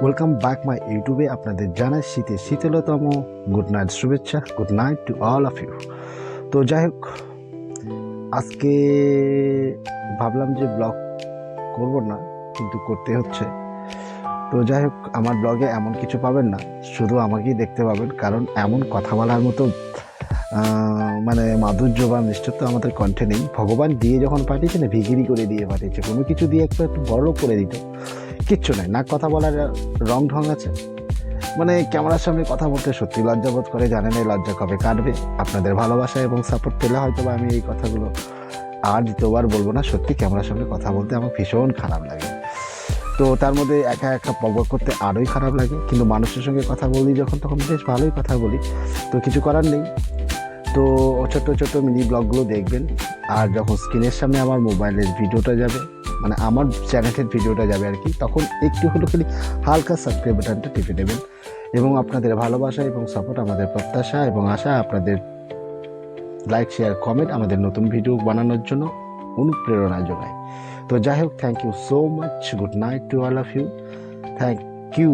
Welcome back my ইউটিউবে আপনাদের জানাই শীতের শীতলতম গুড নাইট শুভেচ্ছা। Good night to all of you. তো যাই হোক, আজকে ভাবলাম যে ব্লগ করব না, কিন্তু করতে হচ্ছে। তো যাই হোক, আমার ব্লগে এমন কিছু পাবেন না, শুধু আমাকেই দেখতে পাবেন, কারণ এমন কথা বলার মতো মানে মাধুর্য বা মিষ্টত্ব আমাদের কণ্ঠে নেই। ভগবান দিয়ে যখন পাঠিয়েছে না, ভিগিরি করে দিয়ে পাঠিয়েছে, কোনো কিছু দিয়ে একটু বড় করে দিত, কিচ্ছু নাই। না কথা বলার রং ঢং আছে, মানে ক্যামেরার সামনে কথা বলতে সত্যি লজ্জা বোধ করে। জানেন এই লজ্জা কবে কাটবে? আপনাদের ভালোবাসা এবং সাপোর্ট পেলে হয়তো বা আমি এই কথাগুলো আর দ্বিতীয়বার বলবো না। সত্যি ক্যামেরার সামনে কথা বলতে আমার ভীষণ খারাপ লাগে। তো তার মধ্যে একা একা পকবক করতে আরোই খারাপ লাগে, কিন্তু মানুষের সঙ্গে কথা বলি যখন, তখন বেশ ভালোই কথা বলি। তো কিছু করার নেই। তো ছোট্ট ছোট্ট মিনি ব্লগগুলো দেখবেন, আর যখন স্ক্রিনের সামনে আমার মোবাইলের ভিডিওটা যাবে, মানে আমার চ্যানেলের ভিডিওটা যাবে আর কি, তখন একটু হলো খালি হালকা সাবস্ক্রাইব বাটনটা টিপে দেবেন। এবং আপনাদের ভালোবাসা এবং সাপোর্ট আমাদের প্রত্যাশা এবং আশা। আপনাদের লাইক, শেয়ার, কমেন্ট আমাদের নতুন ভিডিও বানানোর জন্য অনুপ্রেরণা যোগায়। তো যাই হোক, thank you so much. Good night to all of you. Thank you.